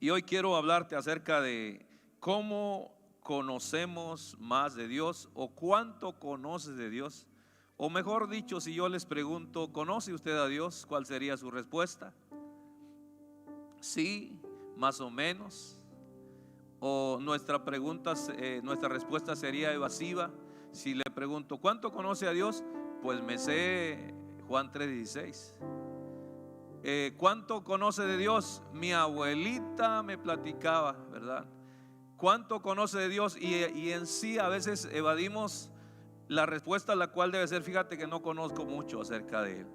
Y hoy quiero hablarte acerca de cómo conocemos más de Dios o cuánto conoces de Dios. O mejor dicho, si yo les pregunto, ¿conoce usted a Dios? ¿Cuál sería su respuesta? Sí, más o menos. O nuestra respuesta sería evasiva. Si le pregunto, ¿cuánto conoce a Dios? Pues me sé Juan 3:16. ¿Cuánto conoce de Dios? Mi abuelita me platicaba, ¿verdad? ¿Cuánto conoce de Dios? Y en sí a veces evadimos la respuesta, la cual debe ser: fíjate que no conozco mucho acerca de Él.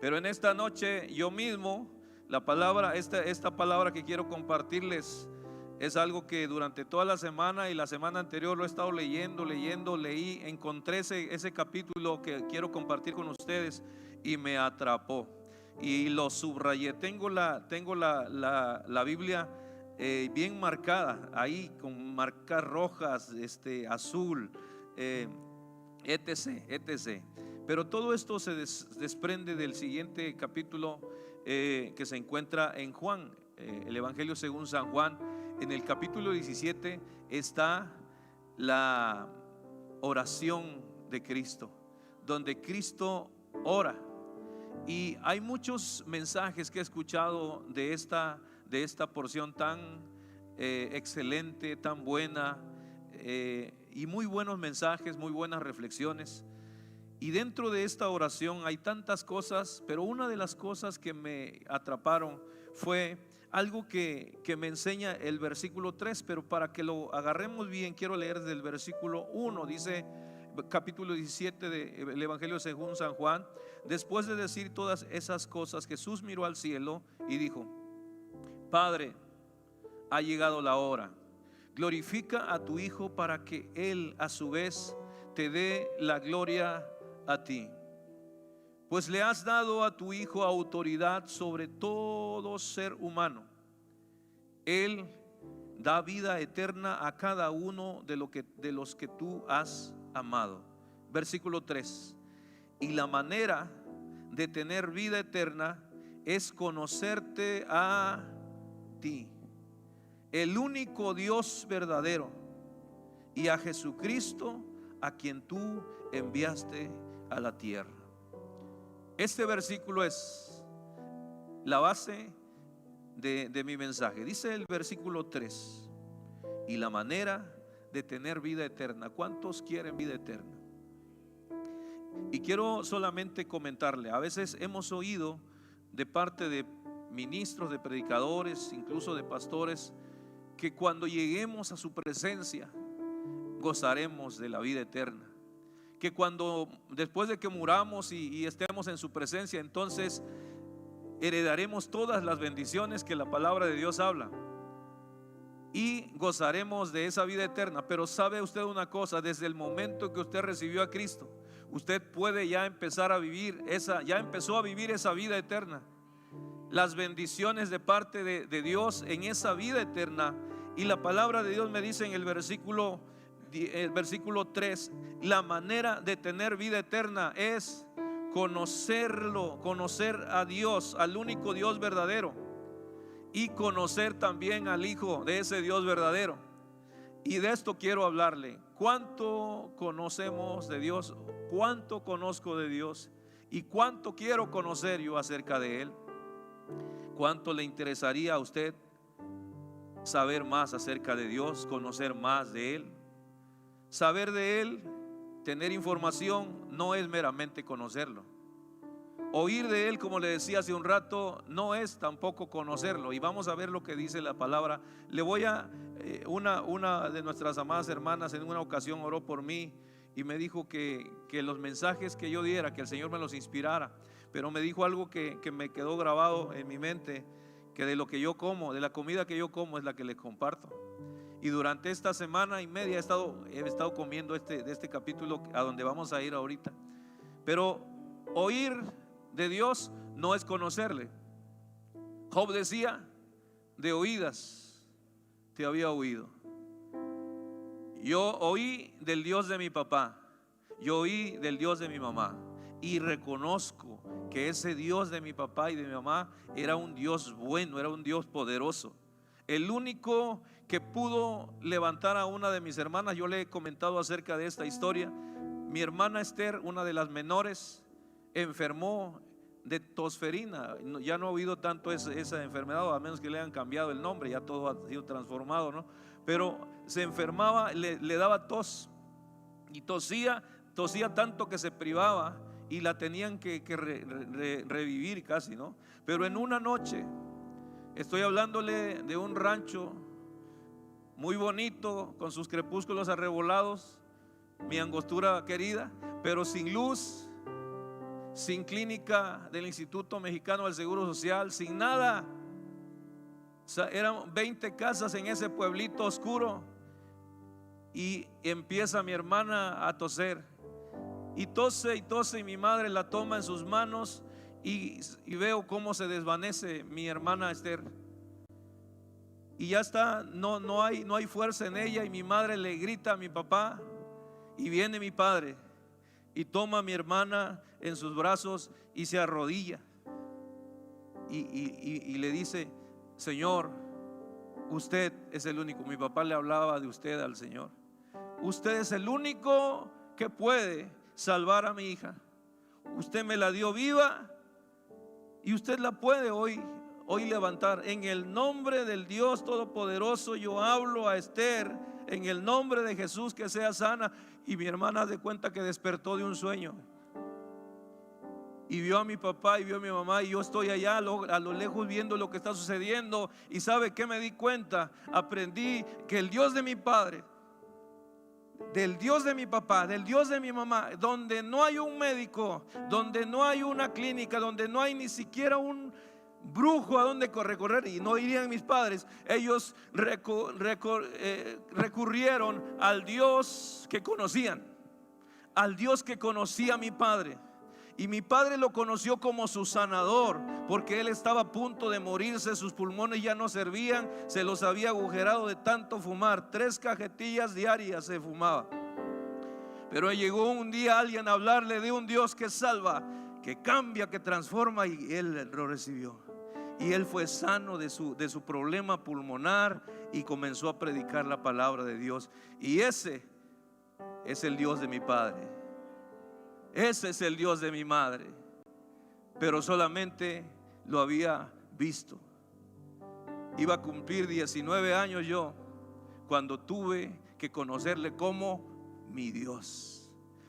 Pero en esta noche yo mismo, la palabra, esta palabra que quiero compartirles es algo que durante toda la semana y la semana anterior lo he estado leyendo, leí, encontré ese capítulo que quiero compartir con ustedes y me atrapó. Y lo subrayé. Tengo la Biblia bien marcada ahí con marcas rojas, azul, etc. Pero todo esto se desprende del siguiente capítulo que se encuentra en Juan, el Evangelio según San Juan. En el capítulo 17 está la oración de Cristo, donde Cristo ora. Y hay muchos mensajes que he escuchado de esta porción tan excelente, tan buena, y muy buenos mensajes, muy buenas reflexiones. Y dentro de esta oración hay tantas cosas, pero una de las cosas que me atraparon fue algo que me enseña el versículo 3. Pero para que lo agarremos bien, quiero leer desde el versículo 1. Dice, capítulo 17 del Evangelio según San Juan: después de decir todas esas cosas, Jesús miró al cielo y dijo: Padre, ha llegado la hora. Glorifica a tu Hijo para que Él a su vez te dé la gloria a ti, pues le has dado a tu Hijo autoridad sobre todo ser humano. Él da vida eterna a cada uno de los que tú has amado. Versículo 3: y la manera de tener vida eterna es conocerte a ti, el único Dios verdadero, y a Jesucristo, a quien tú enviaste a la tierra. Este versículo es la base de mi mensaje. Dice el versículo 3: y la manera de tener vida eterna. ¿Cuántos quieren vida eterna? Y quiero solamente comentarle, a veces hemos oído de parte de ministros, de predicadores, incluso de pastores, que cuando lleguemos a su presencia gozaremos de la vida eterna, que cuando después de que muramos y estemos en su presencia, entonces heredaremos todas las bendiciones que la palabra de Dios habla y gozaremos de esa vida eterna. Pero sabe usted una cosa: desde el momento que usted recibió a Cristo, usted puede ya empezar a vivir ya empezó a vivir esa vida eterna, las bendiciones de parte de Dios en esa vida eterna. Y la palabra de Dios me dice en el versículo 3: la manera de tener vida eterna es conocerlo, conocer a Dios, al único Dios verdadero, y conocer también al Hijo de ese Dios verdadero. Y de esto quiero hablarle. ¿Cuánto conocemos de Dios? ¿Cuánto conozco de Dios? ¿Y cuánto quiero conocer yo acerca de Él? ¿Cuánto le interesaría a usted saber más acerca de Dios, conocer más de Él? Saber de Él, tener información, no es meramente conocerlo. Oír de Él, como le decía hace un rato, no es tampoco conocerlo. Y vamos a ver lo que dice la palabra. Le voy a una de nuestras amadas hermanas en una ocasión oró por mí y me dijo que los mensajes que yo diera, que el Señor me los inspirara. Pero me dijo algo que me quedó grabado en mi mente: que de lo que yo como, de la comida que yo como, es la que les comparto. Y durante esta semana y media he estado comiendo de este capítulo a donde vamos a ir ahorita. Pero oír de Dios no es conocerle. Job decía: de oídas te había oído. Yo oí del Dios de mi papá, yo oí del Dios de mi mamá, y reconozco que ese Dios de mi papá y de mi mamá era un Dios bueno, era un Dios poderoso, el único que pudo levantar a una de mis hermanas. Yo le he comentado acerca de esta historia. Mi hermana Esther, una de las menores, enfermó de tosferina. Ya no ha habido tanto esa enfermedad, a menos que le hayan cambiado el nombre, ya todo ha sido transformado, ¿no? Pero se enfermaba, le daba tos y tosía tanto que se privaba y la tenían que revivir casi, ¿no? Pero en una noche, estoy hablándole de un rancho muy bonito, con sus crepúsculos arrebolados, mi Angostura querida, pero sin luz, sin clínica del Instituto Mexicano del Seguro Social, sin nada. O sea, eran 20 casas en ese pueblito oscuro. Y empieza mi hermana a toser, y tose y tose, y mi madre la toma en sus manos, y veo cómo se desvanece mi hermana Esther. Y ya está, no hay fuerza en ella. Y mi madre le grita a mi papá, y viene mi padre y toma a mi hermana en sus brazos y se arrodilla y le dice: Señor, usted es el único. Mi papá le hablaba de usted al Señor. Usted es el único que puede salvar a mi hija. Usted me la dio viva y usted la puede hoy levantar. En el nombre del Dios Todopoderoso yo hablo a Esther, en el nombre de Jesús, que sea sana. Y mi hermana de cuenta que despertó de un sueño y vio a mi papá y vio a mi mamá, y yo estoy allá a lo lejos viendo lo que está sucediendo. Y ¿sabe qué me di cuenta? Aprendí que el Dios de mi padre, del Dios de mi papá, del Dios de mi mamá, donde no hay un médico, donde no hay una clínica, donde no hay ni siquiera un brujo a donde recorrer, y no irían mis padres, ellos recurrieron al Dios que conocían, al Dios que conocía a mi padre. Y mi padre lo conoció como su sanador, porque él estaba a punto de morirse, sus pulmones ya no servían, se los había agujerado de tanto fumar, 3 cajetillas diarias se fumaba. Pero llegó un día alguien a hablarle de un Dios que salva, que cambia, que transforma, y él lo recibió. Y él fue sano de su problema pulmonar y comenzó a predicar la palabra de Dios. Y ese es el Dios de mi padre, ese es el Dios de mi madre, pero solamente lo había visto. Iba a cumplir 19 años yo cuando tuve que conocerle como mi Dios.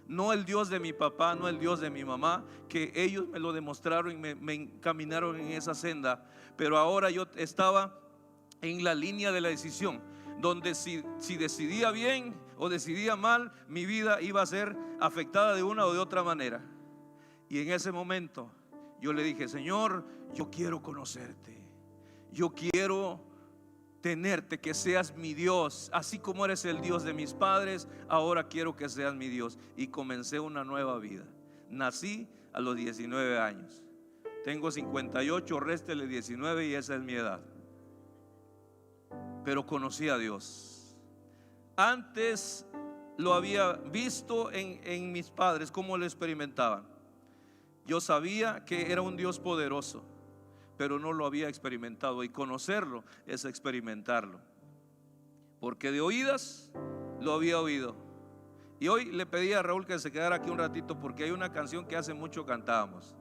No el Dios de mi papá, no el Dios de mi mamá, que ellos me lo demostraron y me encaminaron en esa senda. Pero ahora yo estaba en la línea de la decisión, donde si decidía bien o decidía mal, mi vida iba a ser afectada de una o de otra manera. Y en ese momento yo le dije: Señor, yo quiero conocerte, yo quiero tenerte, que seas mi Dios, así como eres el Dios de mis padres, ahora quiero que seas mi Dios. Y comencé una nueva vida. Nací a los 19 años, tengo 58, réstele 19 y esa es mi edad. Pero conocí a Dios. Antes lo había visto en mis padres, cómo lo experimentaban. Yo sabía que era un Dios poderoso, pero no lo había experimentado, y conocerlo es experimentarlo, porque de oídas lo había oído. Y hoy le pedí a Raúl que se quedara aquí un ratito, porque hay una canción que hace mucho cantábamos,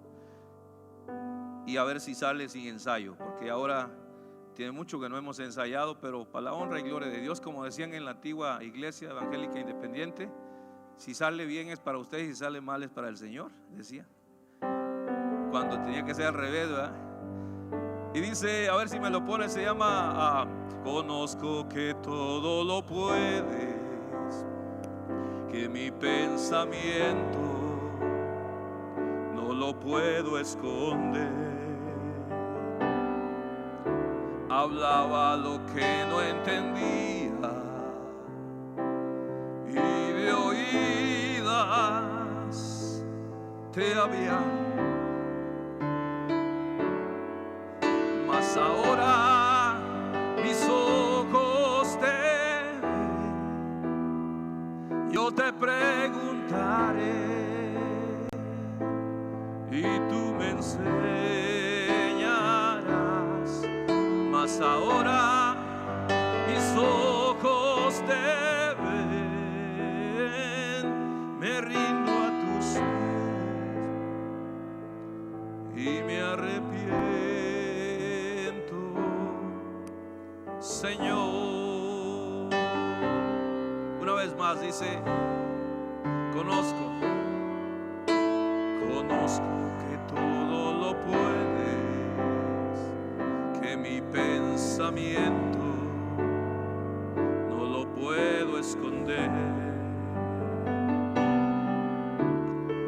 y a ver si sale sin ensayo, porque ahora tiene mucho que no hemos ensayado, pero para la honra y gloria de Dios, como decían en la antigua iglesia evangélica independiente, si sale bien es para ustedes, si sale mal es para el Señor, decía, cuando tenía que ser al revés, ¿verdad? Y dice, a ver si me lo pone, se llama conozco que todo lo puedes, que mi pensamiento no lo puedo esconder. Hablaba lo que no entendía y de oídas te había. Mas ahora mis ojos te ven, yo te preguntaré y tú me enseñarás. Mas ahora y me arrepiento, Señor. Una vez más dice: conozco que todo lo puedes, que mi pensamiento no lo puedo esconder.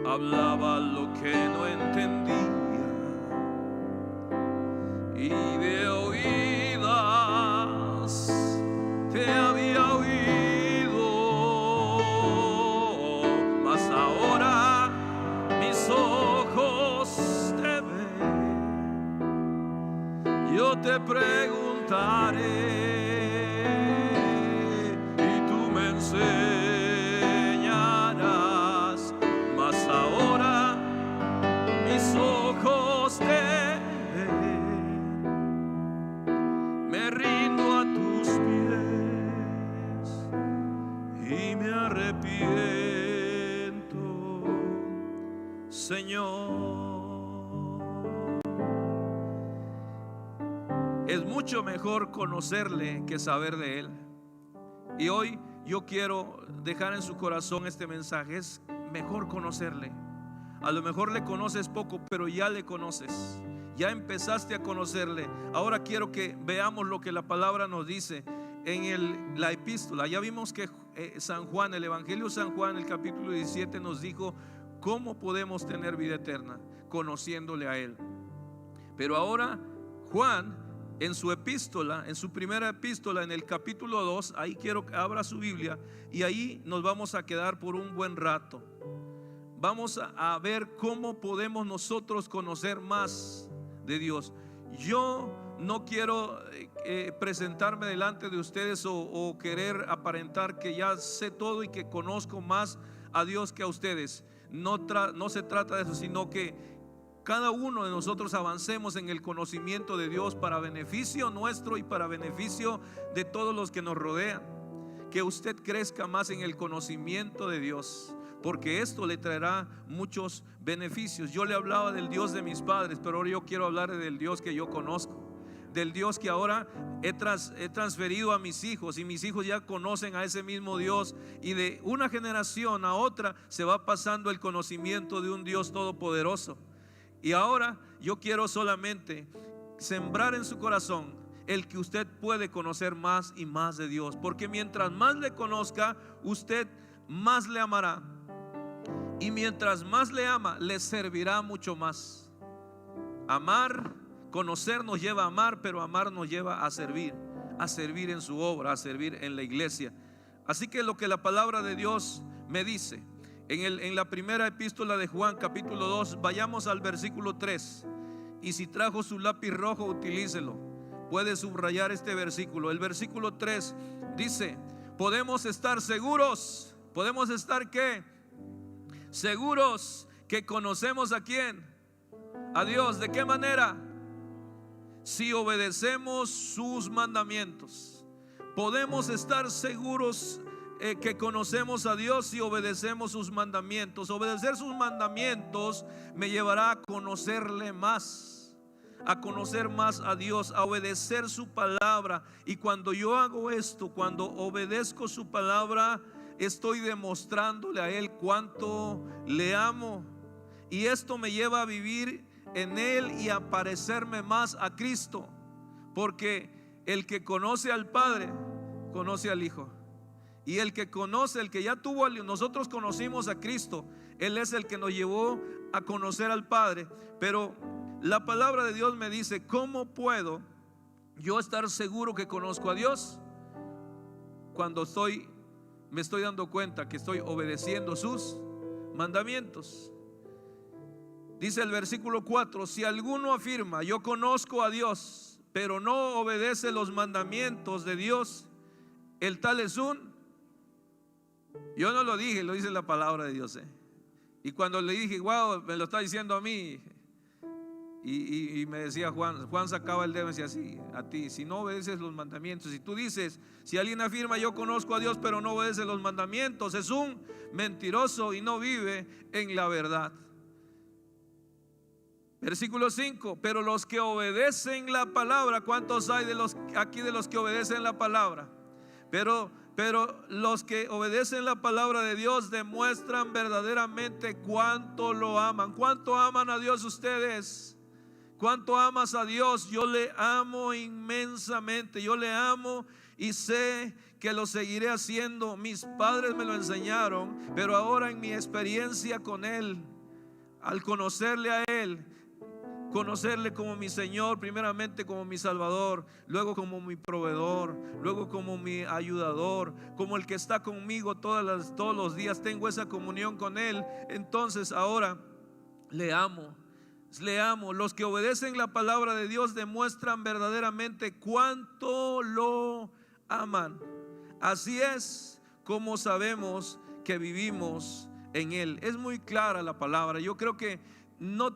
Hablaba lo que no entendía y de oídas te había oído, mas ahora mis ojos te ven. Yo te preguntaré y tú me enseñarás, mas ahora mis ojos te ven. Me rindo a tus pies y me arrepiento, Señor. Es mucho mejor conocerle que saber de Él. Y hoy yo quiero dejar en su corazón este mensaje: es mejor conocerle. A lo mejor le conoces poco, pero ya le conoces, ya empezaste a conocerle. Ahora quiero que veamos lo que la palabra nos dice en la epístola. Ya vimos que San Juan, el Evangelio de San Juan, el capítulo 17 nos dijo cómo podemos tener vida eterna, conociéndole a Él. Pero ahora Juan, en su epístola, en su primera epístola, en el capítulo 2, ahí quiero que abra su Biblia y ahí nos vamos a quedar por un buen rato. Vamos a ver cómo podemos nosotros conocer más de Dios. Yo no quiero presentarme delante de ustedes o querer aparentar que ya sé todo y que conozco más a Dios que a ustedes. No se trata de eso, sino que cada uno de nosotros avancemos en el conocimiento de Dios para beneficio nuestro y para beneficio de todos los que nos rodean. Que usted crezca más en el conocimiento de Dios, porque esto le traerá muchos beneficios. Yo le hablaba del Dios de mis padres, pero ahora yo quiero hablar del Dios que yo conozco, del Dios que ahora he transferido a mis hijos, y mis hijos ya conocen a ese mismo Dios, y de una generación a otra se va pasando el conocimiento de un Dios todopoderoso. Y ahora yo quiero solamente sembrar en su corazón el que usted puede conocer más y más de Dios, porque mientras más le conozca, usted más le amará, y mientras más le ama, le servirá mucho más. Amar, conocer nos lleva a amar, pero amar nos lleva a servir en su obra, a servir en la iglesia. Así que lo que la palabra de Dios me dice en la primera epístola de Juan, capítulo 2, vayamos al versículo 3. Y si trajo su lápiz rojo, utilícelo. Puede subrayar este versículo. El versículo 3 dice: podemos estar seguros. ¿Podemos estar qué? Seguros que conocemos ¿a quién? A Dios. ¿De qué manera? Si obedecemos sus mandamientos. Podemos estar seguros que conocemos a Dios si obedecemos sus mandamientos. Obedecer sus mandamientos me llevará a conocerle más, a conocer más a Dios, a obedecer su palabra. Y cuando yo hago esto, cuando obedezco su palabra, estoy demostrándole a Él cuánto le amo. Y esto me lleva a vivir en Él y a parecerme más a Cristo, porque el que conoce al Padre conoce al Hijo. Y el que conoce, el que ya tuvo, nosotros conocimos a Cristo, Él es el que nos llevó a conocer al Padre. Pero la palabra de Dios me dice: ¿cómo puedo yo estar seguro que conozco a Dios? Cuando me estoy dando cuenta que estoy obedeciendo sus mandamientos. Dice el versículo 4: si alguno afirma yo conozco a Dios, pero no obedece los mandamientos de Dios, el tal es yo no lo dije, lo dice la palabra de Dios. Y cuando le dije, wow, me lo está diciendo a mí, y me decía Juan sacaba el dedo y me decía: sí, a ti, si no obedeces los mandamientos. Si tú dices, si alguien afirma yo conozco a Dios, pero no obedece los mandamientos, es un mentiroso y no vive en la verdad. Versículo 5, pero los que obedecen la palabra, ¿cuántos hay de los aquí de los que obedecen la palabra? Pero los que obedecen la palabra de Dios demuestran verdaderamente cuánto lo aman. ¿Cuánto aman a Dios ustedes? ¿Cuánto amas a Dios? Yo le amo inmensamente, yo le amo y sé que lo seguiré haciendo. Mis padres me lo enseñaron, pero ahora en mi experiencia con Él, al conocerle a Él, conocerle como mi Señor, primeramente como mi Salvador, luego como mi proveedor, luego como mi ayudador, como el que está conmigo todos los días, tengo esa comunión con Él. Entonces ahora le amo. Le amo. Los que obedecen la palabra de Dios demuestran verdaderamente cuánto lo aman. Así es como sabemos que vivimos en Él. Es muy clara la palabra. Yo creo que no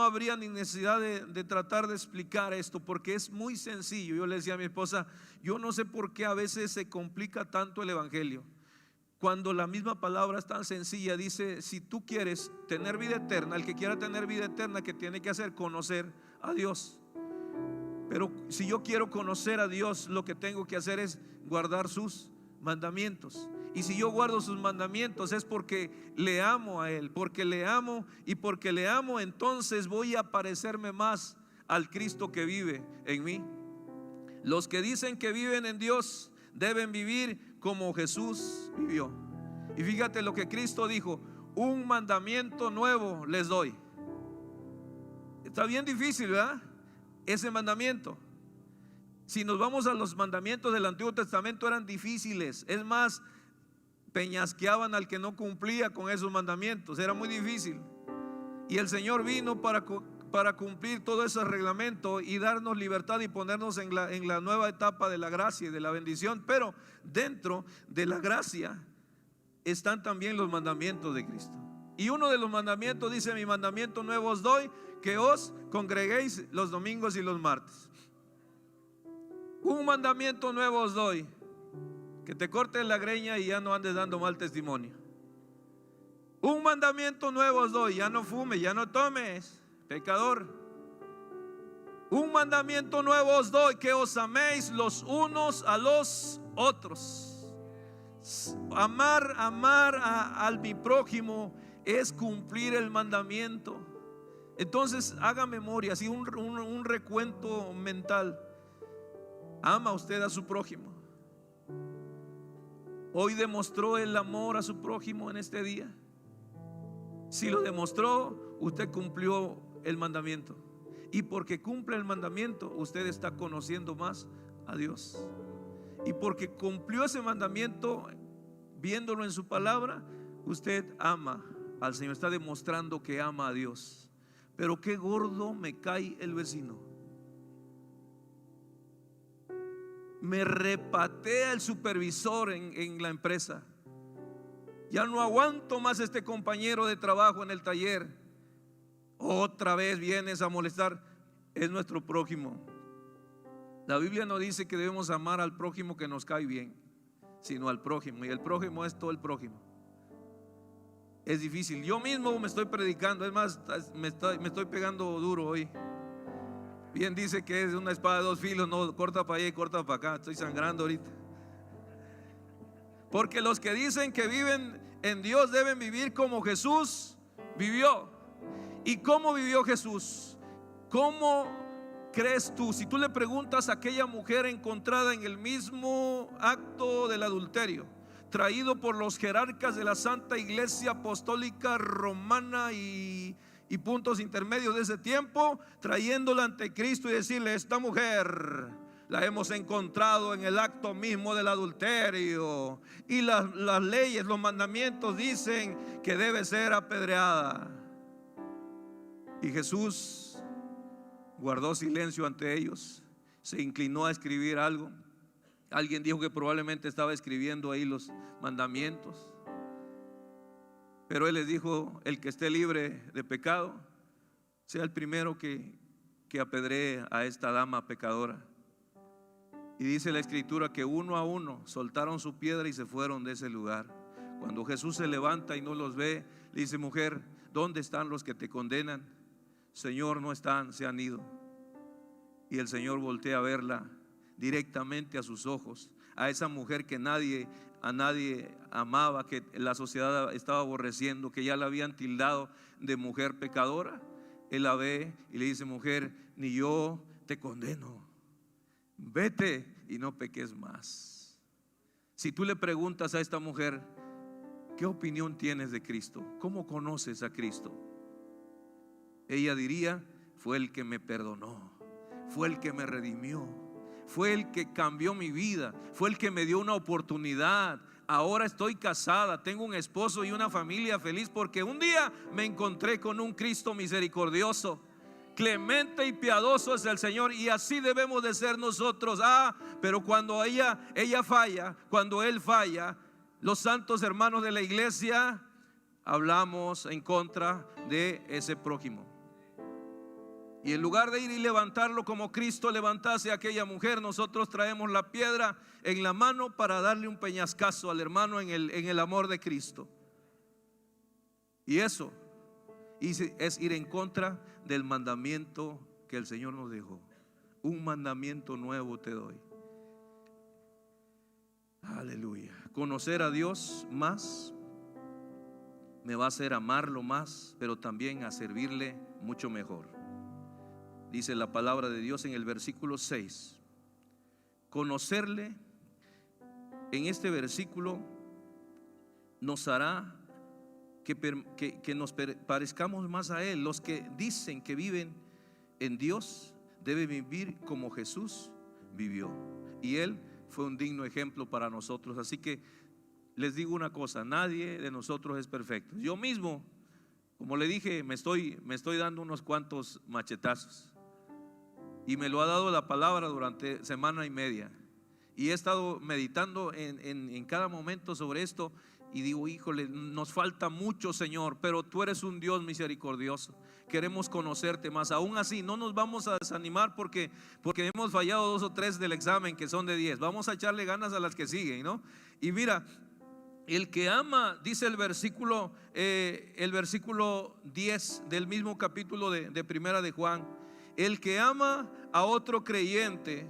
habría ni necesidad de tratar de explicar esto, porque es muy sencillo. Yo le decía a mi esposa, yo no sé por qué a veces se complica tanto el evangelio, cuando la misma palabra es tan sencilla. Dice, si tú quieres tener vida eterna, el que quiera tener vida eterna, ¿qué tiene que hacer? Conocer a Dios. Pero si yo quiero conocer a Dios, lo que tengo que hacer es guardar sus mandamientos. Y si yo guardo sus mandamientos es porque le amo a Él, porque le amo, y porque le amo entonces voy a parecerme más al Cristo que vive en mí. Los que dicen que viven en Dios deben vivir como Jesús vivió. Y fíjate lo que Cristo dijo: un mandamiento nuevo les doy. Está bien difícil, ¿verdad? Ese mandamiento. Si nos vamos a los mandamientos del Antiguo Testamento, eran difíciles. Es más, peñasqueaban al que no cumplía con esos mandamientos. Era muy difícil. Y el Señor vino para cumplir todo ese reglamento y darnos libertad y ponernos en la nueva etapa de la gracia y de la bendición. Pero dentro de la gracia están también los mandamientos de Cristo. Y uno de los mandamientos dice: mi mandamiento nuevo os doy, que os congreguéis los domingos y los martes. Un mandamiento nuevo os doy, que te cortes la greña y ya no andes dando mal testimonio. Un mandamiento nuevo os doy: ya no fumes, ya no tomes, pecador. Un mandamiento nuevo os doy, que os améis los unos a los otros. Amar a mi prójimo es cumplir el mandamiento. Entonces haga memoria, así un recuento mental. ¿Ama usted a su prójimo? ¿Hoy demostró el amor a su prójimo en este día? Si lo demostró, usted cumplió el mandamiento. Y porque cumple el mandamiento, usted está conociendo más a Dios. Y porque cumplió ese mandamiento, viéndolo en su palabra, usted ama al Señor. Está demostrando que ama a Dios. Pero qué gordo me cae el vecino. Me repatea el supervisor en la empresa. Ya no aguanto más este compañero de trabajo en el taller. Otra vez vienes a molestar. Es nuestro prójimo. La Biblia no dice que debemos amar al prójimo que nos cae bien, sino al prójimo. Y el prójimo es todo el prójimo. Es difícil. Yo mismo me estoy predicando. Es más, me estoy pegando duro hoy. Bien dice que es una espada de dos filos, no corta para allá y corta para acá. Estoy sangrando ahorita. Porque los que dicen que viven en Dios deben vivir como Jesús vivió. ¿Y cómo vivió Jesús? ¿Cómo crees tú? Si tú le preguntas a aquella mujer encontrada en el mismo acto del adulterio, traído por los jerarcas de la Santa Iglesia Apostólica Romana y puntos intermedios de ese tiempo, trayéndola ante Cristo y decirle: esta mujer la hemos encontrado en el acto mismo del adulterio, y las leyes, los mandamientos dicen que debe ser apedreada. Y Jesús guardó silencio ante ellos, se inclinó a escribir algo. Alguien dijo que probablemente estaba escribiendo ahí los mandamientos. Pero Él les dijo: el que esté libre de pecado, sea el primero que apedree a esta dama pecadora. Y dice la Escritura que uno a uno soltaron su piedra y se fueron de ese lugar. Cuando Jesús se levanta y no los ve, le dice: mujer, ¿dónde están los que te condenan? Señor, no están, se han ido. Y el Señor voltea a verla directamente a sus ojos, a esa mujer que a nadie amaba, que la sociedad estaba aborreciendo, que ya la habían tildado de mujer pecadora. Él la ve y le dice: mujer, ni yo te condeno, vete y no peques más. Si tú le preguntas a esta mujer: ¿qué opinión tienes de Cristo? ¿Cómo conoces a Cristo? Ella diría: fue el que me perdonó, fue el que me redimió, fue el que cambió mi vida, fue el que me dio una oportunidad. Ahora estoy casada, tengo un esposo y una familia feliz, porque un día me encontré con un Cristo misericordioso. Clemente y piadoso es el Señor, y así debemos de ser nosotros. Pero cuando ella falla, cuando él falla, los santos hermanos de la iglesia hablamos en contra de ese prójimo. Y en lugar de ir y levantarlo como Cristo levantase a aquella mujer, nosotros traemos la piedra en la mano para darle un peñascazo al hermano en el amor de Cristo. Y eso es ir en contra del mandamiento que el Señor nos dejó. Un mandamiento nuevo te doy. Aleluya. Conocer a Dios más me va a hacer amarlo más, pero también a servirle mucho mejor. Dice la palabra de Dios en el versículo 6. Conocerle en este versículo nos hará que nos parezcamos más a Él. Los que dicen que viven en Dios deben vivir como Jesús vivió, y Él fue un digno ejemplo para nosotros. Así que les digo una cosa: nadie de nosotros es perfecto. Yo mismo, como le dije, me estoy dando unos cuantos machetazos, y me lo ha dado la palabra durante semana y media, y he estado meditando en cada momento sobre esto. Y digo: híjole, nos falta mucho, Señor, pero tú eres un Dios misericordioso. Queremos conocerte más. Aún así, no nos vamos a desanimar porque hemos fallado 2 o 3 del examen que son de 10. Vamos a echarle ganas a las que siguen, ¿no? Y mira, el que ama, dice el versículo 10 del mismo capítulo de Primera de Juan: el que ama a otro creyente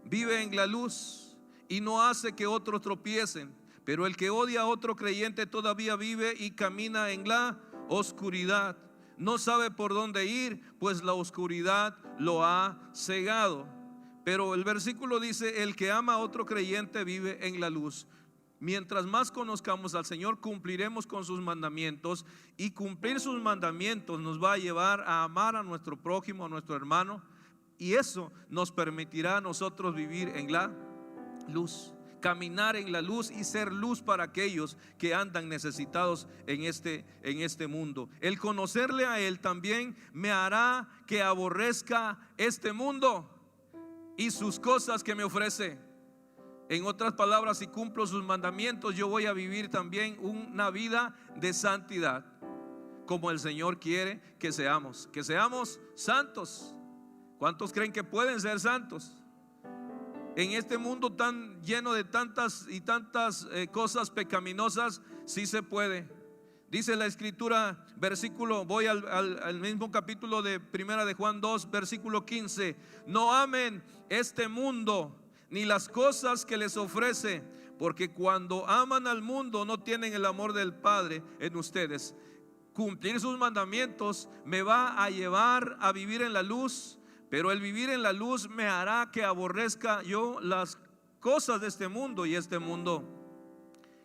vive en la luz y no hace que otros tropiecen. Pero el que odia a otro creyente todavía vive y camina en la oscuridad. No sabe por dónde ir, pues la oscuridad lo ha cegado. Pero el versículo dice: el que ama a otro creyente vive en la luz. Mientras más conozcamos al Señor, cumpliremos con sus mandamientos, y cumplir sus mandamientos nos va a llevar a amar a nuestro prójimo, a nuestro hermano, y eso nos permitirá a nosotros vivir en la luz. Caminar en la luz y ser luz para aquellos que andan necesitados en este mundo. El conocerle a Él también me hará que aborrezca este mundo y sus cosas que me ofrece. En otras palabras, si cumplo sus mandamientos, yo voy a vivir también una vida de santidad, como el Señor quiere que seamos santos. ¿Cuántos creen que pueden ser santos? En este mundo tan lleno de tantas y tantas cosas pecaminosas, sí se puede. Dice la escritura, voy al mismo capítulo de Primera de Juan 2, versículo 15: no amen este mundo ni las cosas que les ofrece, porque cuando aman al mundo no tienen el amor del Padre en ustedes. Cumplir sus mandamientos me va a llevar a vivir en la luz, pero el vivir en la luz me hará que aborrezca yo las cosas de este mundo y este mundo.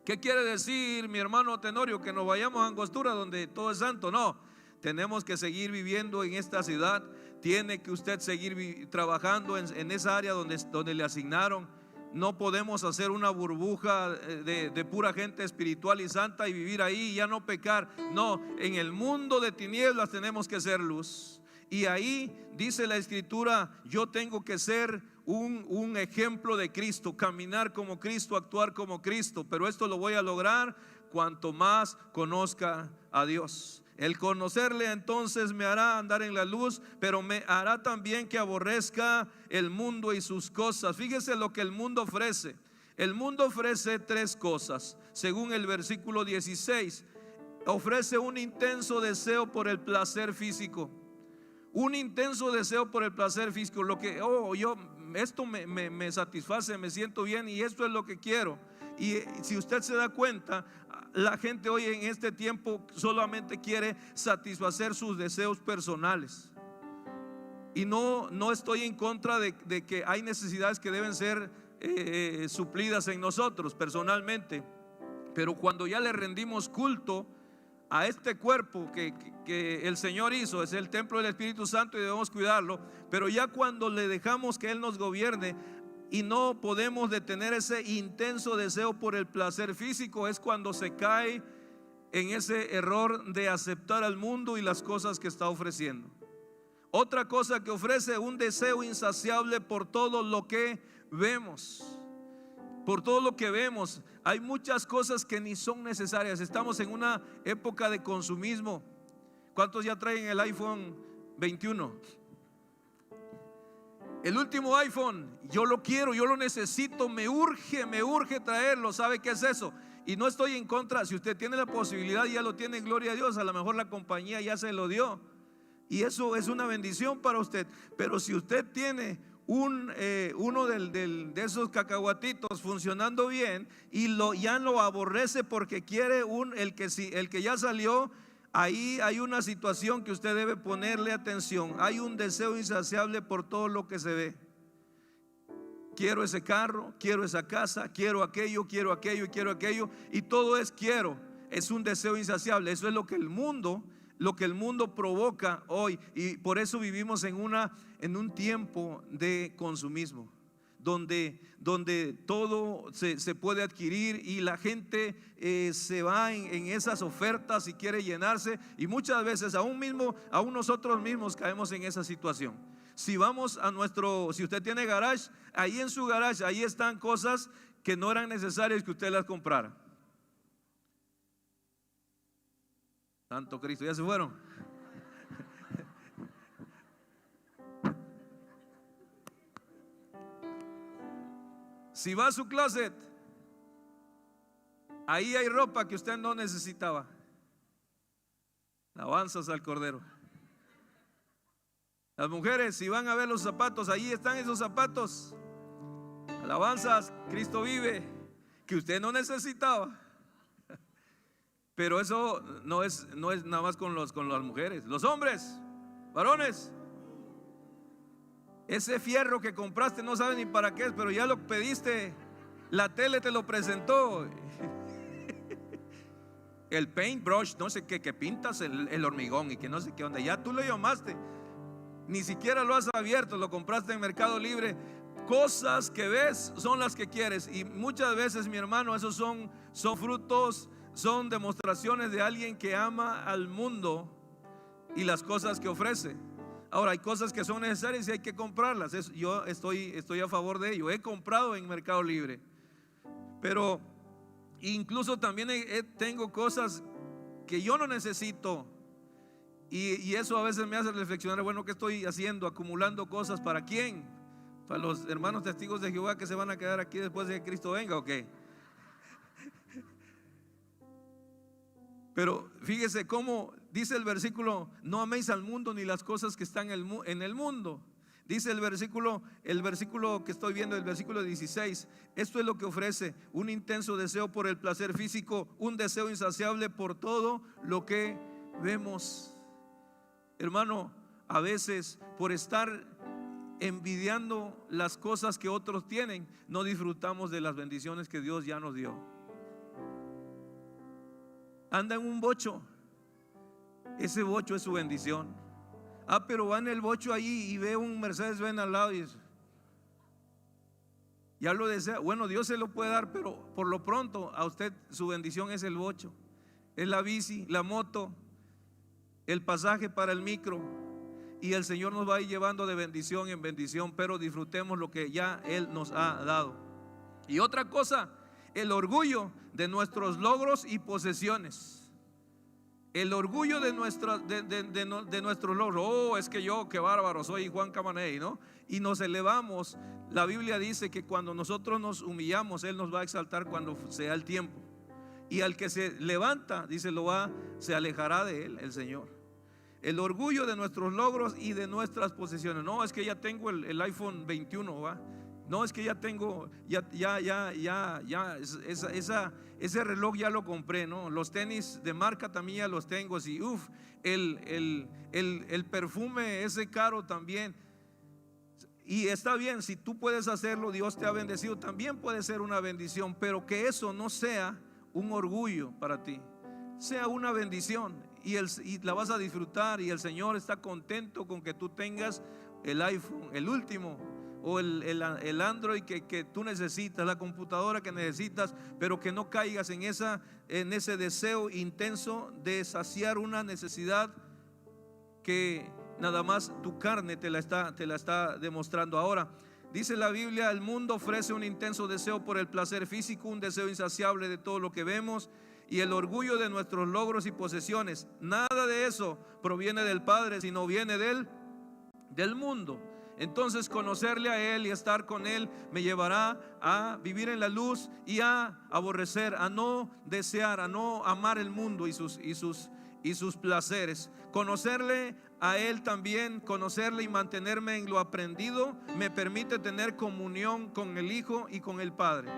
¿Qué quiere decir, mi hermano Tenorio? ¿Que nos vayamos a Angostura donde todo es santo? No, tenemos que seguir viviendo en esta ciudad. Tiene que usted seguir trabajando en esa área donde le asignaron. No podemos hacer una burbuja de pura gente espiritual y santa y vivir ahí y ya no pecar. No, en el mundo de tinieblas tenemos que ser luz. Y ahí dice la escritura: yo tengo que ser un ejemplo de Cristo, caminar como Cristo, actuar como Cristo. Pero esto lo voy a lograr cuanto más conozca a Dios. El conocerle entonces me hará andar en la luz, pero me hará también que aborrezca el mundo y sus cosas. Fíjese lo que el mundo ofrece. El mundo ofrece 3 cosas. Según el versículo 16, ofrece un intenso deseo por el placer físico, Un intenso deseo por el placer físico, lo que, esto me satisface, me siento bien y esto es lo que quiero. Y si usted se da cuenta, la gente hoy en este tiempo solamente quiere satisfacer sus deseos personales. Y no estoy en contra de que hay necesidades que deben ser suplidas en nosotros personalmente. Pero cuando ya le rendimos culto a este cuerpo que el Señor hizo, es el templo del Espíritu Santo y debemos cuidarlo, pero ya cuando le dejamos que Él nos gobierne y no podemos detener ese intenso deseo por el placer físico, es cuando se cae en ese error de aceptar al mundo y las cosas que está ofreciendo. Otra cosa que ofrece, un deseo insaciable por todo lo que vemos. Por todo lo que vemos, hay muchas cosas que ni son necesarias. Estamos en una época de consumismo. ¿Cuántos ya traen el iPhone 21? El último iPhone, yo lo quiero, yo lo necesito, me urge traerlo. ¿Sabe qué es eso? Y no estoy en contra, si usted tiene la posibilidad, ya lo tiene, gloria a Dios. A lo mejor la compañía ya se lo dio y eso es una bendición para usted. Pero si usted tiene uno de esos cacahuatitos funcionando bien y ya lo aborrece porque quiere el que ya salió, ahí hay una situación que usted debe ponerle atención. Hay un deseo insaciable por todo lo que se ve. Quiero ese carro, quiero esa casa, quiero aquello, quiero aquello y quiero aquello, y todo es quiero. Es un deseo insaciable. Eso es lo que el mundo provoca hoy, y por eso vivimos en un tiempo de consumismo, donde todo se puede adquirir y la gente se va en esas ofertas y quiere llenarse, y muchas veces aún nosotros mismos caemos en esa situación. Si vamos si usted tiene garage, ahí en su garage, ahí están cosas que no eran necesarias que usted las comprara. Santo Cristo, ¿ya se fueron? Si va a su closet, ahí hay ropa que usted no necesitaba. Alabanzas al Cordero. Las mujeres, si van a ver los zapatos, ahí están esos zapatos. Alabanzas, Cristo vive, que usted no necesitaba. Pero eso no es nada más con las mujeres. Los hombres, varones, ese fierro que compraste no sabes ni para qué es, pero ya lo pediste, la tele te lo presentó. El paintbrush, no sé qué, que pintas el hormigón y que no sé qué onda, ya tú lo llamaste, ni siquiera lo has abierto, lo compraste en Mercado Libre. Cosas que ves son las que quieres, y muchas veces, mi hermano, esos son frutos, son demostraciones de alguien que ama al mundo y las cosas que ofrece. Ahora, hay cosas que son necesarias y hay que comprarlas. Yo estoy a favor de ello. He comprado en Mercado Libre, pero incluso también tengo cosas que yo no necesito, y eso a veces me hace reflexionar. Bueno, ¿qué estoy haciendo? Acumulando cosas. ¿Para quién? ¿Para los hermanos testigos de Jehová que se van a quedar aquí después de que Cristo venga o qué? Pero fíjese cómo dice el versículo: no améis al mundo ni las cosas que están en el mundo. Dice el versículo que estoy viendo, el versículo 16. Esto es lo que ofrece: un intenso deseo por el placer físico, un deseo insaciable por todo lo que vemos. Hermano, a veces por estar envidiando las cosas que otros tienen, no disfrutamos de las bendiciones que Dios ya nos dio. Anda en un bocho, ese bocho es su bendición. Pero va en el bocho ahí y ve un Mercedes-Benz al lado y ya lo desea. Bueno, Dios se lo puede dar, pero por lo pronto a usted su bendición es el bocho, es la bici, la moto, el pasaje para el micro, y el Señor nos va a ir llevando de bendición en bendición, pero disfrutemos lo que ya Él nos ha dado. Y otra cosa, el orgullo de nuestros logros y posesiones. El orgullo de nuestros logros. Es que yo, qué bárbaro, soy Juan Camaney, ¿no? Y nos elevamos. La Biblia dice que cuando nosotros nos humillamos, Él nos va a exaltar cuando sea el tiempo. Y al que se levanta, dice, se alejará de él el Señor. El orgullo de nuestros logros y de nuestras posesiones. No, es que ya tengo el iPhone 21, ¿va? No, es que ya tengo, ese reloj ya lo compré, ¿no? Los tenis de marca también ya los tengo. Sí, el perfume ese caro también. Y está bien, si tú puedes hacerlo, Dios te ha bendecido, también puede ser una bendición, pero que eso no sea un orgullo para ti, sea una bendición y la vas a disfrutar, y el Señor está contento con que tú tengas el iPhone, el último, o el Android que tú necesitas, la computadora que necesitas, pero que no caigas en ese deseo intenso de saciar una necesidad que nada más tu carne te la está demostrando. Ahora, dice la Biblia: el mundo ofrece un intenso deseo por el placer físico, un deseo insaciable de todo lo que vemos, y el orgullo de nuestros logros y posesiones. Nada de eso proviene del Padre, sino viene del mundo. Entonces, conocerle a Él y estar con Él me llevará a vivir en la luz y a aborrecer, a no desear, a no amar el mundo y sus placeres. Conocerle a Él también, conocerle y mantenerme en lo aprendido, me permite tener comunión con el Hijo y con el Padre.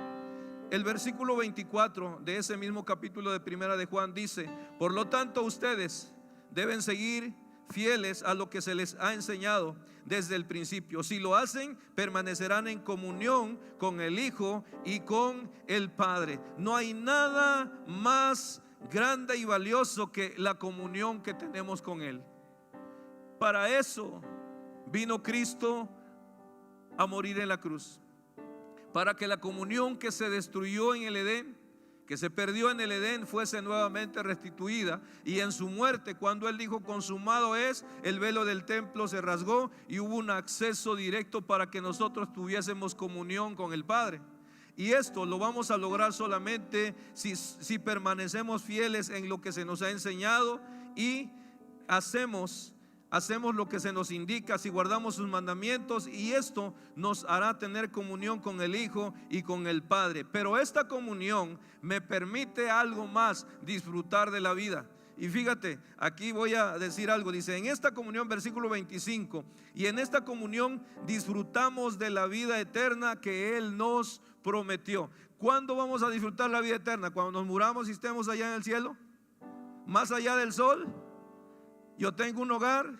El versículo 24 de ese mismo capítulo de Primera de Juan dice: por lo tanto, ustedes deben seguir fieles a lo que se les ha enseñado desde el principio. Si lo hacen, permanecerán en comunión con el Hijo y con el Padre. No hay nada más grande y valioso que la comunión que tenemos con Él. Para eso vino Cristo a morir en la cruz, para que la comunión que se destruyó en el Edén, que se perdió en el Edén, fuese nuevamente restituida. Y en su muerte, cuando Él dijo consumado es, el velo del templo se rasgó y hubo un acceso directo para que nosotros tuviésemos comunión con el Padre. Y esto lo vamos a lograr solamente si permanecemos fieles en lo que se nos ha enseñado y hacemos lo que se nos indica, si guardamos sus mandamientos, y esto nos hará tener comunión con el Hijo y con el Padre. Pero esta comunión me permite algo más: disfrutar de la vida. Y fíjate, aquí voy a decir algo. Dice: en esta comunión, versículo 25, y en esta comunión disfrutamos de la vida eterna que Él nos prometió. ¿Cuándo vamos a disfrutar la vida eterna? ¿Cuando nos muramos y estemos allá en el cielo, más allá del sol? Yo tengo un hogar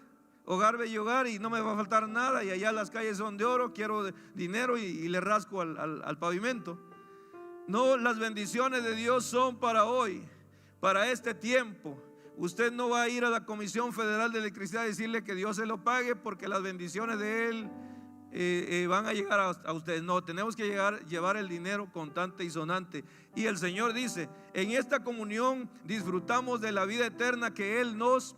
bello hogar, y no me va a faltar nada, y allá las calles son de oro, quiero dinero y le rasco al pavimento. No, las bendiciones de Dios son para hoy, para este tiempo. Usted no va a ir a la Comisión Federal de Electricidad a decirle que Dios se lo pague, porque las bendiciones de Él van a llegar a ustedes. No, tenemos que llevar el dinero contante y sonante. Y el Señor dice: en esta comunión disfrutamos de la vida eterna que Él nos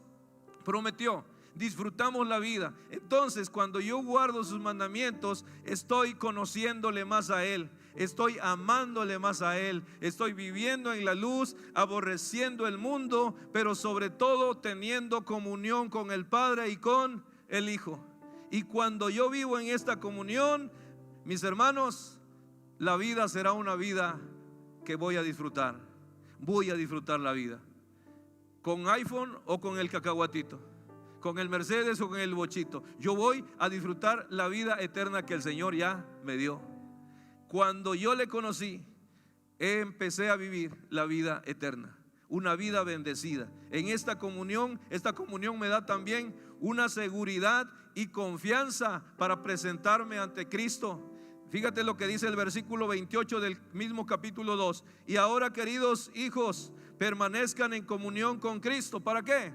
prometió. Disfrutamos la vida. Entonces, cuando yo guardo sus mandamientos, estoy conociéndole más a Él, estoy amándole más a Él, estoy viviendo en la luz, aborreciendo el mundo, pero sobre todo teniendo comunión con el Padre y con el Hijo. Y cuando yo vivo en esta comunión, mis hermanos, la vida será una vida que voy a disfrutar. Voy a disfrutar la vida, con iPhone o con el cacahuatito, con el Mercedes o con el bochito. Yo voy a disfrutar la vida eterna que el Señor ya me dio. Cuando yo le conocí, empecé a vivir la vida eterna, una vida bendecida. En esta comunión me da también una seguridad y confianza para presentarme ante Cristo. Fíjate lo que dice el versículo 28 del mismo capítulo 2. Y ahora, queridos hijos, permanezcan en comunión con Cristo. ¿Para qué?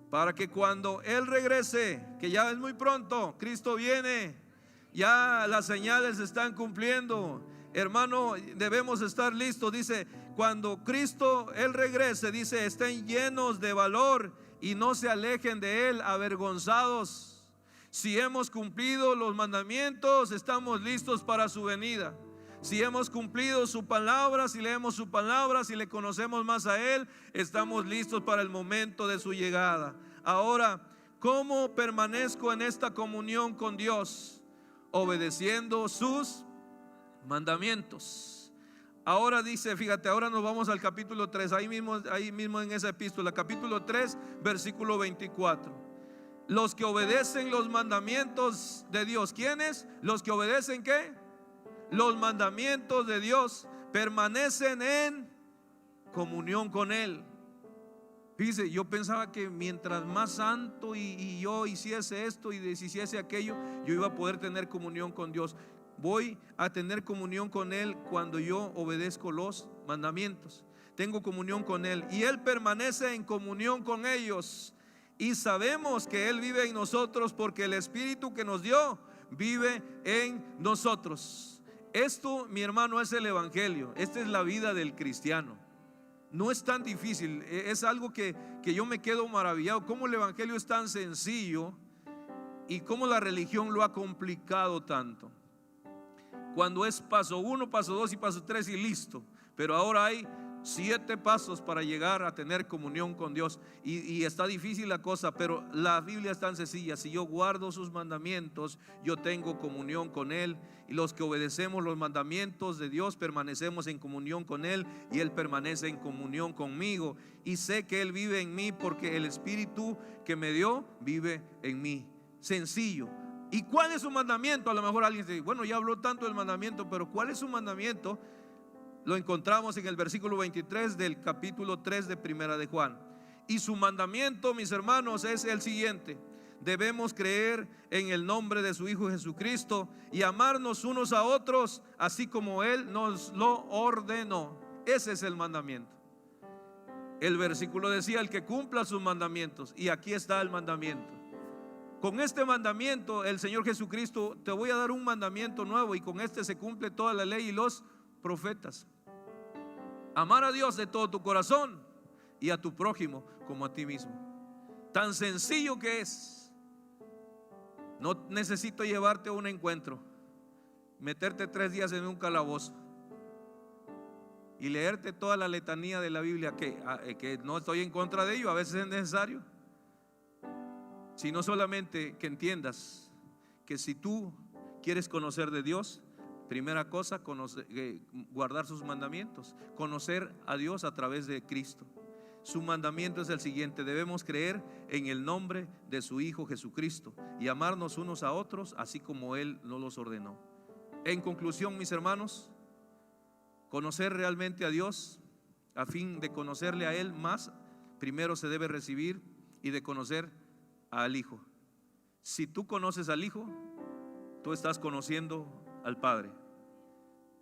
Para que cuando Él regrese, que ya es muy pronto, Cristo viene, ya las señales se están cumpliendo. Hermano, debemos estar listos. Dice: cuando Cristo, Él regrese, dice, estén llenos de valor y no se alejen de Él avergonzados. Si hemos cumplido los mandamientos, estamos listos para su venida. Si hemos cumplido su palabra, si leemos su palabra, si le conocemos más a Él, estamos listos para el momento de su llegada. Ahora, ¿cómo permanezco en esta comunión con Dios? Obedeciendo sus mandamientos. Ahora dice, fíjate, ahora nos vamos al capítulo 3, ahí mismo en esa epístola, capítulo 3, versículo 24. Los que obedecen los mandamientos de Dios, ¿quiénes? Los que obedecen ¿qué? Los mandamientos de Dios, permanecen en comunión con Él. Fíjese, yo pensaba que mientras más santo y yo hiciese esto y deshiciese aquello, yo iba a poder tener comunión con Dios. Voy a tener comunión con Él cuando yo obedezco los mandamientos. Tengo comunión con Él y Él permanece en comunión con ellos. Y sabemos que Él vive en nosotros porque el Espíritu que nos dio vive en nosotros. Esto, mi hermano, es el Evangelio. Esta es la vida del cristiano. No es tan difícil, es algo que yo me quedo maravillado. Cómo el Evangelio es tan sencillo y cómo la religión lo ha complicado tanto. Cuando es paso 1, paso 2 y paso 3 y listo. Pero ahora hay 7 pasos para llegar a tener comunión con Dios. Y está difícil la cosa, pero la Biblia es tan sencilla. Si yo guardo sus mandamientos, yo tengo comunión con Él. Y los que obedecemos los mandamientos de Dios, permanecemos en comunión con Él. Y Él permanece en comunión conmigo. Y sé que Él vive en mí porque el Espíritu que me dio vive en mí. Sencillo. ¿Y cuál es su mandamiento? A lo mejor alguien dice, bueno, ya habló tanto del mandamiento, pero ¿cuál es su mandamiento? Lo encontramos en el versículo 23 del capítulo 3 de Primera de Juan. Y su mandamiento, mis hermanos, es el siguiente: debemos creer en el nombre de su Hijo Jesucristo y amarnos unos a otros, así como Él nos lo ordenó. Ese es el mandamiento. El versículo decía, el que cumpla sus mandamientos. Y aquí está el mandamiento. Con este mandamiento, el Señor Jesucristo, te voy a dar un mandamiento nuevo, y con este se cumple toda la ley y los profetas. Amar a Dios de todo tu corazón y a tu prójimo como a ti mismo. Tan sencillo que es. No necesito llevarte a un encuentro, meterte 3 días en un calabozo y leerte toda la letanía de la Biblia, que no estoy en contra de ello, a veces es necesario. Sino solamente que entiendas que si tú quieres conocer de Dios, primera cosa, guardar sus mandamientos, conocer a Dios a través de Cristo. Su mandamiento es el siguiente: debemos creer en el nombre de su Hijo Jesucristo y amarnos unos a otros, así como Él nos los ordenó. En conclusión, mis hermanos, conocer realmente a Dios, a fin de conocerle a Él más, primero se debe recibir y de conocer al Hijo. Si tú conoces al Hijo, tú estás conociendo al Padre.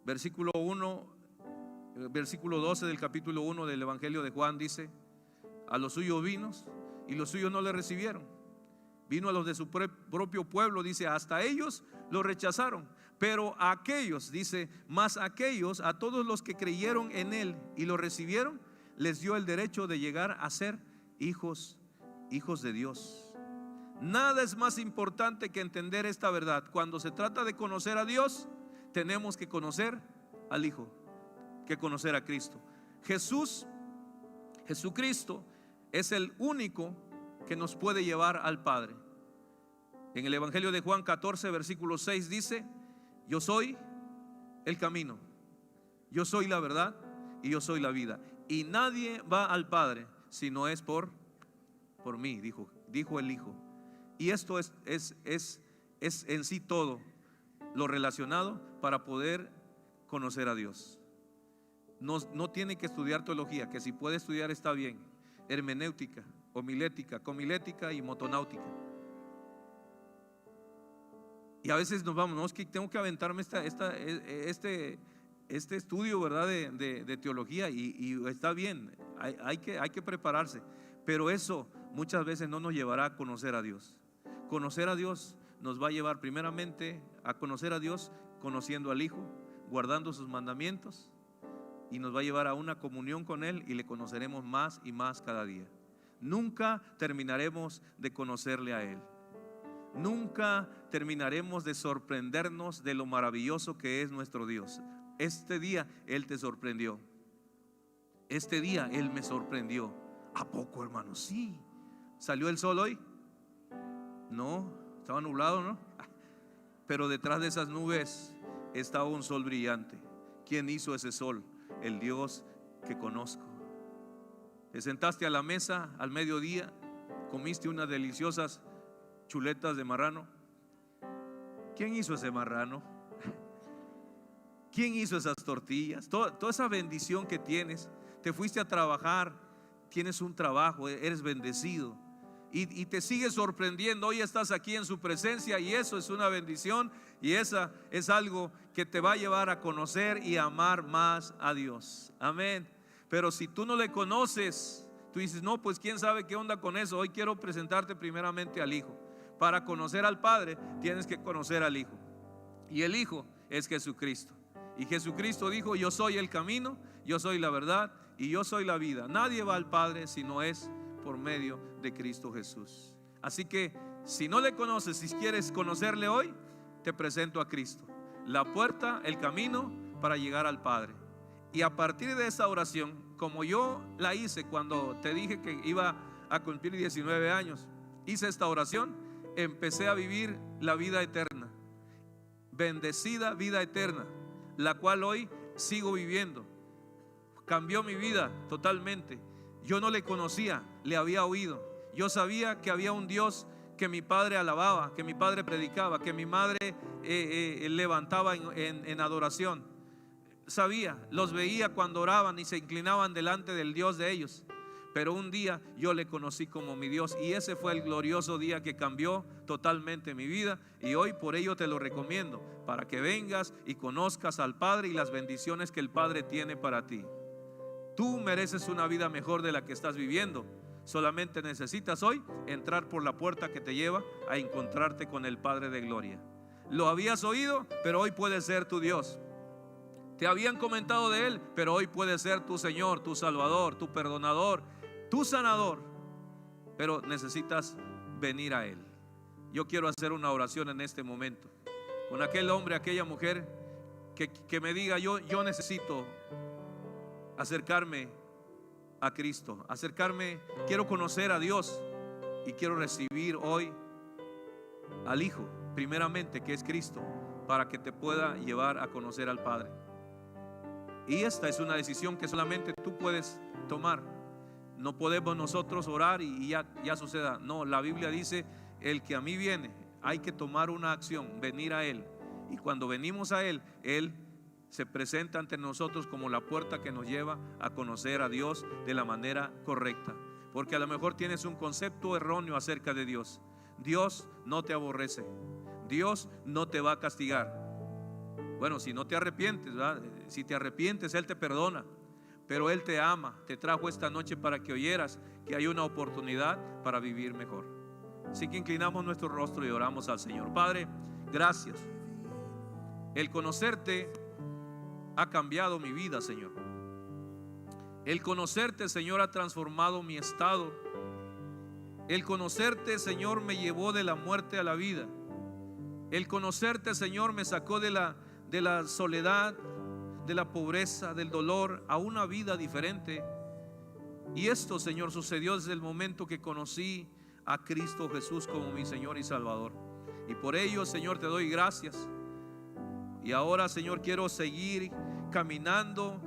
Versículo 12 del capítulo 1 del Evangelio de Juan dice: a los suyos vino y los suyos no le recibieron. Vino a los de su propio pueblo, dice, hasta ellos lo rechazaron. Pero a aquellos, dice, más aquellos, a todos los que creyeron en Él y lo recibieron, les dio el derecho de llegar a ser hijos de Dios. Nada es más importante que entender esta verdad. Cuando se trata de conocer a Dios, tenemos que conocer al Hijo, que conocer a Cristo. Jesucristo es el único que nos puede llevar al Padre. En el Evangelio de Juan 14, versículo 6 dice: yo soy el camino, yo soy la verdad y yo soy la vida, y nadie va al Padre si no es por mí, dijo el Hijo. Y esto es en sí todo lo relacionado para poder conocer a Dios. No tiene que estudiar teología, que si puede estudiar está bien. Hermenéutica, homilética, comilética y motonáutica. Y a veces nos vamos, no, es que tengo que aventarme este estudio, ¿verdad? de teología, y está bien, hay que prepararse. Pero eso muchas veces no nos llevará a conocer a Dios. Conocer a Dios nos va a llevar primeramente a conocer a Dios conociendo al Hijo, guardando sus mandamientos, y nos va a llevar a una comunión con Él, y le conoceremos más y más cada día. Nunca terminaremos de conocerle a Él. Nunca terminaremos de sorprendernos de lo maravilloso que es nuestro Dios. Este día Él te sorprendió. Este día Él me sorprendió. ¿A poco, hermano? Sí. ¿Salió el sol hoy? No, estaba nublado, ¿no? Pero detrás de esas nubes estaba un sol brillante. ¿Quién hizo ese sol? el Dios que conozco. Te sentaste a la mesa al mediodía, comiste unas deliciosas chuletas de marrano. ¿Quién hizo ese marrano? ¿Quién hizo esas tortillas? Toda esa bendición que tienes. Te fuiste a trabajar, tienes un trabajo, eres bendecido. Y te sigue sorprendiendo. Hoy estás aquí en su presencia y eso es una bendición. Y esa es algo que te va a llevar a conocer y a amar más a Dios. Amén. Pero si tú no le conoces, tú dices, no, pues quién sabe qué onda con eso. Hoy quiero presentarte primeramente al Hijo. Para conocer al Padre tienes que conocer al Hijo. Y el Hijo es Jesucristo. Y Jesucristo dijo, yo soy el camino, yo soy la verdad y yo soy la vida. Nadie va al Padre si no es por medio de Cristo Jesús. Así que si no le conoces, si quieres conocerle hoy, te presento a Cristo, la puerta, el camino para llegar al Padre. Y a partir de esa oración, como yo la hice cuando te dije que iba a cumplir 19 años, hice esta oración, empecé a vivir la vida eterna, bendecida vida eterna, la cual hoy sigo viviendo. Cambió mi vida totalmente. Yo no le conocía, le había oído. Yo sabía que había un Dios que mi padre alababa, que mi padre predicaba, que mi madre levantaba en adoración. Sabía, los veía cuando oraban y se inclinaban delante del Dios de ellos. Pero un día yo le conocí como mi Dios y ese fue el glorioso día que cambió totalmente mi vida. Y hoy por ello te lo recomiendo, para que vengas y conozcas al Padre y las bendiciones que el Padre tiene para ti. Tú mereces una vida mejor de la que estás viviendo. Solamente necesitas hoy entrar por la puerta que te lleva a encontrarte con el Padre de gloria. Lo habías oído, pero hoy puede ser tu Dios. Te habían comentado de Él, pero hoy puede ser tu Señor, tu Salvador, tu perdonador, tu sanador. Pero necesitas venir a Él. Yo quiero hacer una oración en este momento con aquel hombre, aquella mujer que me diga, yo necesito acercarme a Cristo, quiero conocer a Dios y quiero recibir hoy al Hijo, primeramente, que es Cristo, para que te pueda llevar a conocer al Padre. Y esta es una decisión que solamente tú puedes tomar. No podemos nosotros orar y ya suceda. No, la Biblia dice, el que a mí viene, hay que tomar una acción, venir a Él. Y cuando venimos a Él, Él se presenta ante nosotros como la puerta que nos lleva a conocer a Dios de la manera correcta. Porque a lo mejor tienes un concepto erróneo acerca de Dios. Dios no te aborrece, Dios no te va a castigar. Bueno, si no te arrepientes, ¿verdad? Si te arrepientes, Él te perdona. Pero Él te ama, te trajo esta noche para que oyeras que hay una oportunidad para vivir mejor. Así que inclinamos nuestro rostro y oramos al Señor. Padre, gracias. El conocerte ha cambiado mi vida, Señor. El conocerte, Señor, ha transformado mi estado. El conocerte, Señor, me llevó de la muerte a la vida. El conocerte, Señor, me sacó de la soledad, de la pobreza, del dolor, a una vida diferente. Y esto, Señor, sucedió desde el momento que conocí a Cristo Jesús como mi Señor y Salvador. Y por ello, Señor, te doy gracias. Y ahora, Señor, quiero seguir caminando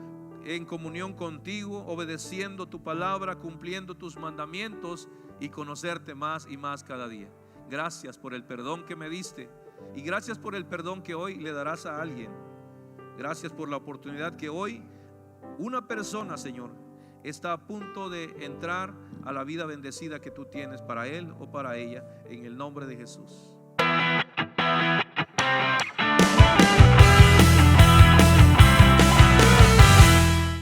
en comunión contigo, obedeciendo tu palabra, cumpliendo tus mandamientos y conocerte más y más cada día. Gracias por el perdón que me diste y gracias por el perdón que hoy le darás a alguien. Gracias por la oportunidad que hoy una persona, Señor, está a punto de entrar a la vida bendecida que tú tienes para él o para ella, en el nombre de Jesús.